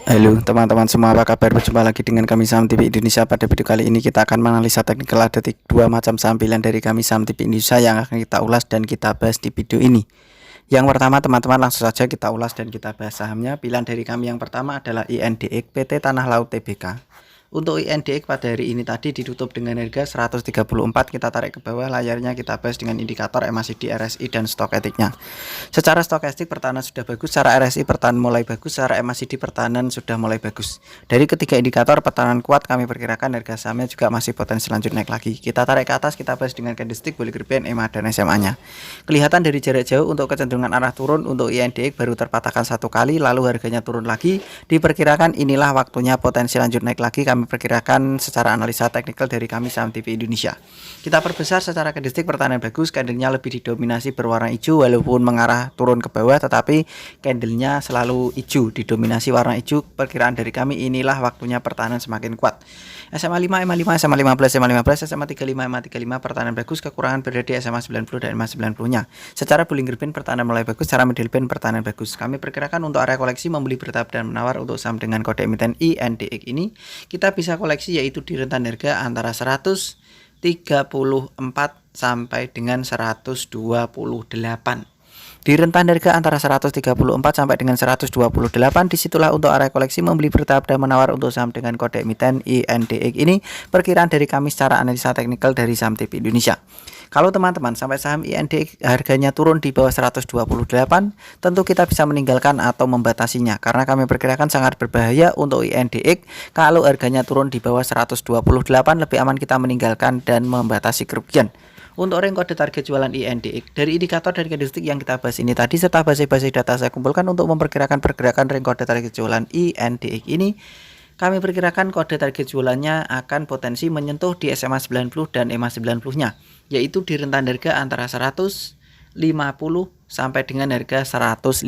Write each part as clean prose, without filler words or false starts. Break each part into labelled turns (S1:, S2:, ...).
S1: Halo teman-teman semua, apa kabar? Berjumpa lagi dengan kami Saham TV Indonesia. Pada video kali ini kita akan menganalisa teknikal ada dua macam saham pilihan dari kami Saham TV Indonesia yang akan kita ulas dan kita bahas di video ini. Yang pertama teman-teman, langsung saja kita ulas dan kita bahas sahamnya. Pilihan dari kami yang pertama adalah INDX PT Tanah Laut Tbk. Untuk INDX pada hari ini tadi ditutup dengan harga 134. Kita tarik ke bawah layarnya, kita bahas dengan indikator MACD, RSI dan stokastiknya. Secara stokastik pertahanan sudah bagus, secara RSI pertahanan mulai bagus, secara MACD pertahanan sudah mulai bagus. Dari ketiga indikator pertahanan kuat, kami perkirakan harga sahamnya juga masih potensi lanjut naik lagi. Kita tarik ke atas, kita bahas dengan candlestick, Bollinger Band, EMA dan SMA-nya. Kelihatan dari jarak jauh untuk kecenderungan arah turun untuk INDX baru terpatahkan satu kali, lalu harganya turun lagi. Diperkirakan inilah waktunya potensi lanjut naik lagi. Kami perkirakan secara analisa teknikal dari kami Saham TV Indonesia. Kita perbesar secara candlestick pertahanan bagus, candlenya lebih didominasi berwarna hijau walaupun mengarah turun ke bawah, tetapi candlenya selalu hijau, didominasi warna hijau. Perkiraan dari kami inilah waktunya pertahanan semakin kuat. SMA 5, MA 5, SMA 15, SMA 15, SMA 35, MA 35 pertahanan bagus, kekurangan berada di SMA 90 dan MA 90-nya. Secara Bollinger Band pertahanan mulai bagus, secara middle band pertahanan bagus. Kami perkirakan untuk area koleksi membeli bertahap dan menawar untuk saham dengan kode emiten INDX ini kita bisa koleksi yaitu di rentan harga antara 134 sampai dengan 128. Di rentan harga antara 134 sampai dengan 128, disitulah untuk area koleksi membeli bertahap dan menawar untuk saham dengan kode emiten INDX ini. Perkiraan dari kami secara analisa teknikal dari Saham TV Indonesia. Kalau teman-teman sampai saham INDX harganya turun di bawah 128, tentu kita bisa meninggalkan atau membatasinya, karena kami perkirakan sangat berbahaya untuk INDX. Kalau harganya turun di bawah 128, lebih aman kita meninggalkan dan membatasi kerugian. Untuk range kode target jualan INDX dari indikator dari candlestick yang kita bahas ini tadi serta base-base data saya kumpulkan untuk memperkirakan pergerakan range kode target jualan INDX ini, kami perkirakan kode target jualannya akan potensi menyentuh di SMA 90 dan EMA 90-nya, yaitu di rentan harga antara 150 sampai dengan harga 153.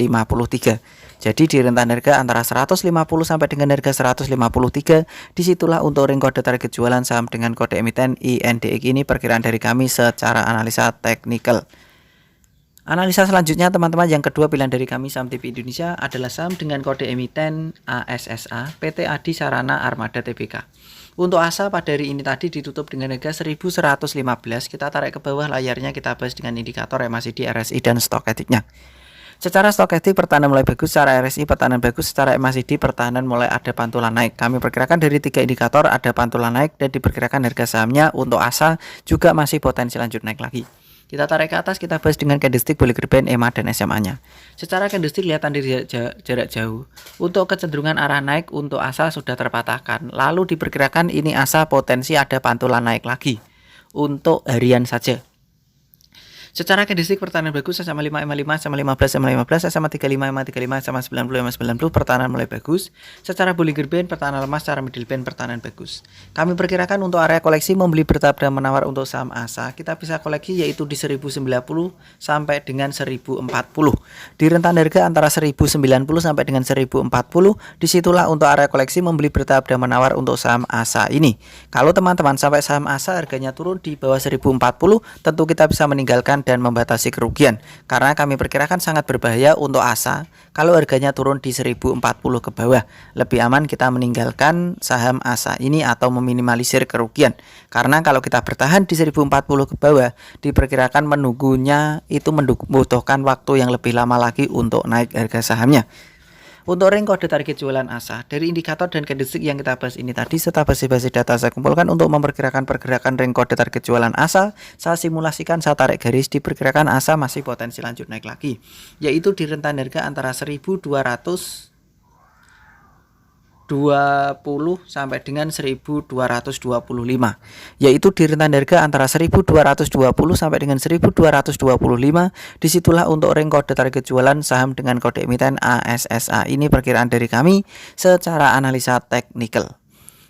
S1: Jadi di rentan harga antara 150 sampai dengan harga 153, disitulah untuk range kode target jualan saham dengan kode emiten INDX ini. Perkiraan dari kami secara analisa teknikal. Analisa selanjutnya teman-teman, yang kedua pilihan dari kami Saham TV Indonesia adalah saham dengan kode emiten ASSA PT Adi Sarana Armada Tbk. Untuk ASA pada hari ini tadi ditutup dengan harga 1115. Kita tarik ke bawah layarnya, kita bahas dengan indikator MACD, RSI dan stokastiknya. Secara stokastik pertahanan mulai bagus, secara RSI pertahanan bagus, secara MACD pertahanan mulai ada pantulan naik. Kami perkirakan dari tiga indikator ada pantulan naik dan diperkirakan harga sahamnya untuk ASA juga masih potensi lanjut naik lagi. Kita tarik ke atas, kita bahas dengan candlestick, Bollinger Band, EMA dan SMA-nya. Secara candlestick kelihatan dari jarak jauh untuk kecenderungan arah naik untuk ASA sudah terpatahkan. Lalu diperkirakan ini ASA potensi ada pantulan naik lagi untuk harian saja. Secara candlestick pertahanan bagus, SMA 5, MA 5, SMA 15, MA 15, SMA 35, MA 35, SMA 90, MA 90 pertahanan mulai bagus. Secara Bollinger Band pertahanan lemah, secara middle band pertahanan bagus. Kami perkirakan untuk area koleksi membeli bertahap dan menawar untuk saham ASA kita bisa koleksi yaitu di 1090 sampai dengan 1040. Di rentan harga antara 1090 sampai dengan 1040, disitulah untuk area koleksi membeli bertahap dan menawar untuk saham ASA ini. Kalau teman-teman sampai saham ASA harganya turun di bawah 1040, tentu kita bisa meninggalkan dan membatasi kerugian, karena kami perkirakan sangat berbahaya untuk ASA kalau harganya turun di 1040 ke bawah. Lebih aman kita meninggalkan saham ASA ini atau meminimalisir kerugian, karena kalau kita bertahan di 1040 ke bawah, diperkirakan menunggunya itu membutuhkan waktu yang lebih lama lagi untuk naik harga sahamnya. Untuk range kode target jualan ASA dari indikator dan candlestick yang kita bahas ini tadi serta base-base data saya kumpulkan untuk memperkirakan pergerakan range kode target jualan ASA, saya simulasikan, saya tarik garis, diperkirakan ASA masih potensi lanjut naik lagi, yaitu di rentan harga antara 1220 sampai dengan 1225, yaitu di rentan harga antara 1220 sampai dengan 1225. Disitulah untuk range kode target jualan saham dengan kode emiten ASSA ini. Perkiraan dari kami secara analisa teknikal.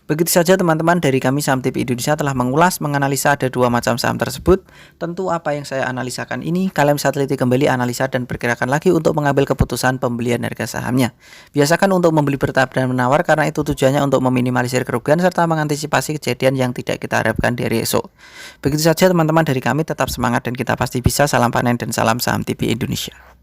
S1: Begitu saja teman-teman, dari kami Saham TV Indonesia telah mengulas, menganalisa ada dua macam saham tersebut. Tentu apa yang saya analisakan ini kalian bisa teliti kembali, analisa dan perkirakan lagi untuk mengambil keputusan pembelian harga sahamnya. Biasakan untuk membeli bertahap dan menawar, karena itu tujuannya untuk meminimalisir kerugian serta mengantisipasi kejadian yang tidak kita harapkan dari esok. Begitu saja teman-teman dari kami, tetap semangat dan kita pasti bisa. Salam panen dan salam Saham TV Indonesia.